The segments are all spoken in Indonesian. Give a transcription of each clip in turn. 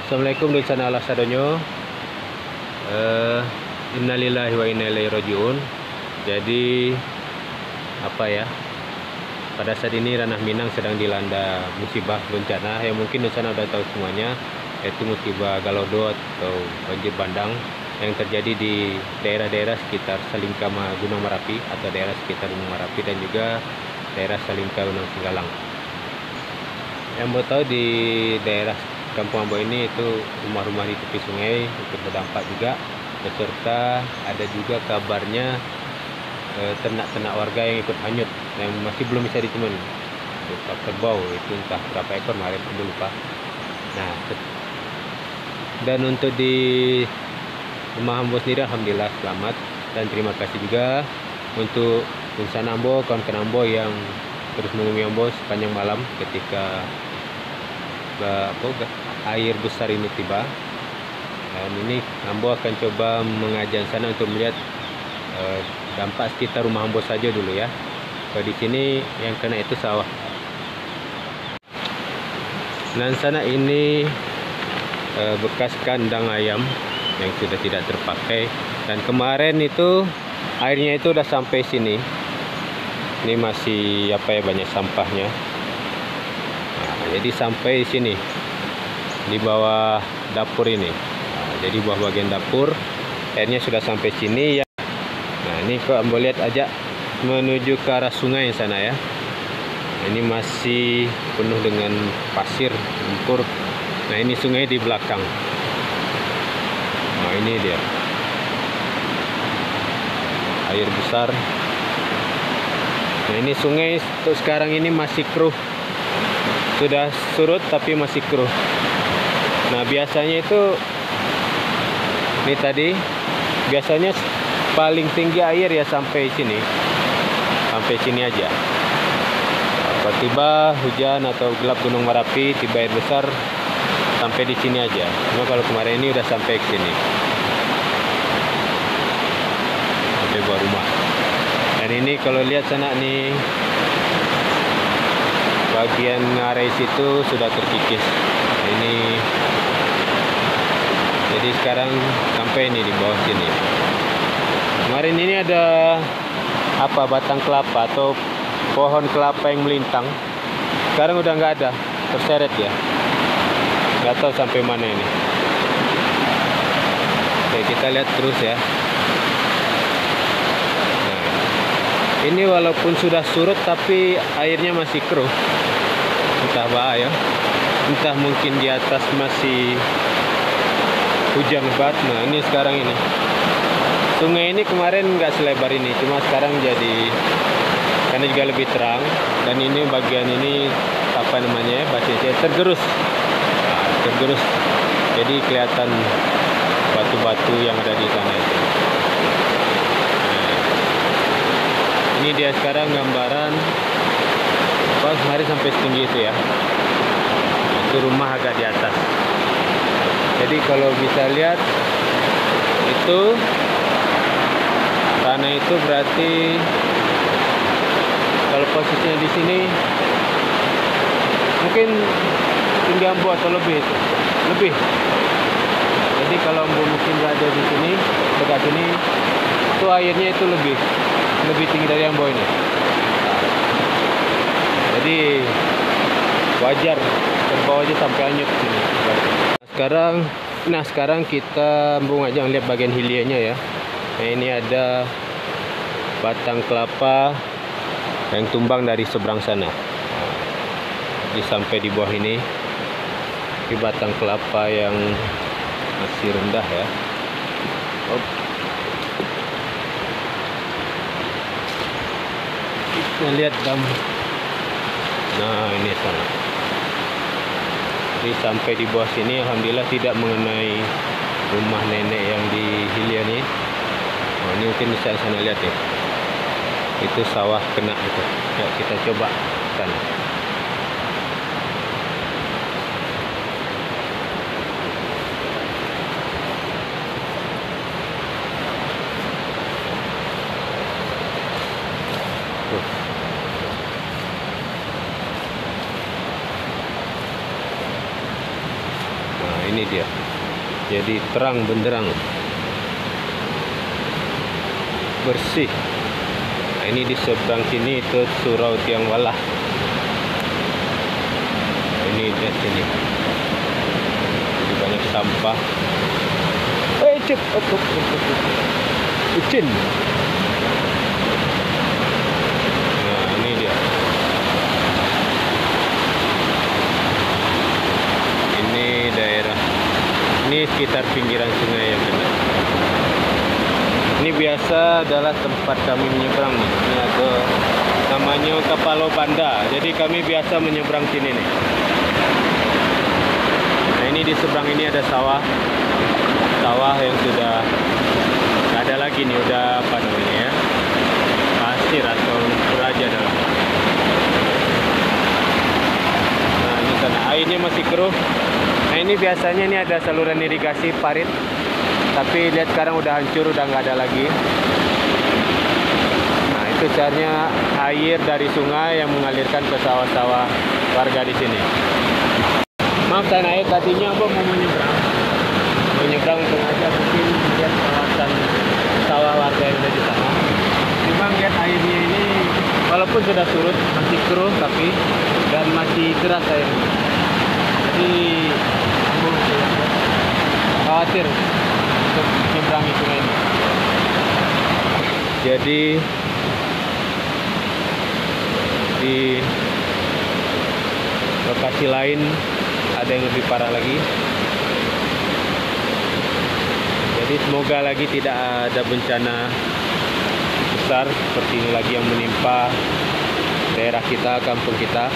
Assalamualaikum Dunsana Allah sadonyo. Innalillahi wa inna ilaihi rajiun. Jadi apa ya? Pada saat ini Ranah Minang sedang dilanda musibah bencana yang mungkin Dunsana udah tahu semuanya, yaitu musibah Galodo atau banjir bandang yang terjadi di daerah-daerah sekitar Salingkama Gunung Merapi atau daerah sekitar Gunung Merapi dan juga daerah Salingka Gunung Singgalang. Yang mau tahu di daerah Kampung Ambo ini itu rumah-rumah di tepi sungai ikut berdampak juga, beserta ada juga kabarnya ternak-ternak warga yang ikut hanyut yang masih belum bisa ditemukan. Kerbau itu entah berapa ekor kemarin aku lupa. Nah, dan untuk di rumah Ambo sendiri alhamdulillah selamat, dan terima kasih juga untuk Dunsana Ambo, kawan-kawan Ambo yang terus menghubungi Ambo sepanjang malam ketika air besar ini tiba. Dan ini Ambo akan coba mengajak sana untuk melihat dampak sekitar rumah Ambo saja dulu ya. Kalau di sini yang kena itu sawah. Dan sana ini bekas kandang ayam yang sudah tidak terpakai, dan kemarin itu airnya itu udah sampai sini. Ini masih banyak sampahnya. Nah, jadi sampai sini di bawah dapur ini. Nah, jadi bawah bagian dapur airnya sudah sampai sini ya. Nah, ini kok Ambo lihat aja menuju ke arah sungai sana ya. Nah, ini masih penuh dengan pasir, lumpur. Nah, ini sungai di belakang. Nah, ini dia air besar. Nah, ini sungai untuk sekarang ini masih keruh. Sudah surut tapi masih keruh. Nah, biasanya itu ini tadi biasanya paling tinggi air ya sampai sini. Sampai sini aja. Tiba-tiba hujan atau gelap Gunung Merapi, tiba air besar sampai di sini aja. Cuma kalau kemarin ini udah sampai ke sini. Sampai bawah rumah. Dan ini kalau lihat sana nih, bagian area situ sudah terkikis. Ini jadi sekarang sampai ini di bawah sini. Kemarin ini ada batang kelapa atau pohon kelapa yang melintang. Sekarang udah nggak ada, terseret ya. Nggak tahu sampai mana ini. Oke, kita lihat terus ya. Ini walaupun sudah surut tapi airnya masih keruh. Entah bahaya, entah mungkin di atas masih hujan lebat. Nah, ini sekarang ini. Sungai ini kemarin nggak selebar ini, cuma sekarang jadi karena juga lebih terang. Dan ini bagian ini bahasanya tergerus. Nah, tergerus. Jadi kelihatan batu-batu yang ada di sana itu. Ini dia sekarang gambaran kemarin sampai setinggi itu ya. Itu rumah agak di atas. Jadi kalau bisa lihat itu tanah itu berarti kalau posisinya di sini mungkin tinggi Ambo atau lebih itu. Lebih. Jadi kalau Ambo mungkin berada di sini, dekat sini, itu airnya itu lebih tinggi dari Ambo ini. Jadi wajar terbawa aja sampai hanyut sini. Sekarang kita aja lihat bagian hilianya ya. Nah, ini ada batang kelapa yang tumbang dari seberang sana. Jadi sampai di bawah ini batang kelapa yang masih rendah ya. Kita lihat nah, ini sana. Jadi sampai di bawah sini alhamdulillah tidak mengenai rumah nenek yang di hilir ini. Nah, ini mungkin bisa sana lihat ya. Itu sawah kena itu. Ya, kita coba sana. ini dia. Jadi terang benderang, bersih. Nah, ini di seberang sini itu Surau Tiang Walah. Nah, ini di sini. Jadi banyak sampah. Cep, Ucin. Nah, ini dia. Ini daerah. Ini sekitar pinggiran sungai yang ada. Ini biasa adalah tempat kami menyeberang nih. Ini ada namanya Kapalo Banda. Jadi kami biasa menyeberang sini nih. Nah, ini di seberang ini ada sawah. Sawah yang sudah nggak ada lagi nih, udah apa namanya ya, pasir atau lumpur aja dalam. Nah, ini sana airnya masih keruh. Nah, ini biasanya ini ada saluran irigasi parit, tapi lihat sekarang udah hancur, udah nggak ada lagi. Nah, itu caranya air dari sungai yang mengalirkan ke sawah-sawah warga di sini. Maaf saya naik, tadinya Abang mau menyeberang sengaja mungkin lihat kawasan sawah warga yang ada di sana. Cuma lihat airnya ini walaupun sudah surut masih keruh tapi dan masih deras airnya. Jadi aku khawatir untuk menyeberangi sungai ini. Jadi di lokasi lain ada yang lebih parah lagi. Jadi semoga lagi tidak ada bencana besar seperti ini lagi yang menimpa daerah kita, kampung kita.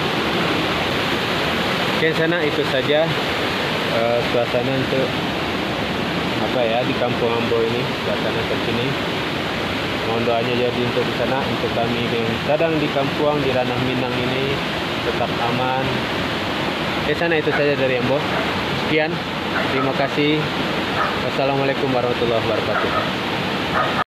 Oke, sana itu saja suasana untuk apa ya di Kampung Ambo ini, suasana terkini. Mohon doanya jadi untuk di sana, untuk kami yang sedang di kampung di Ranah Minang ini tetap aman. Oke, sana itu saja dari Ambo. Sekian, terima kasih. Wassalamualaikum warahmatullahi wabarakatuh.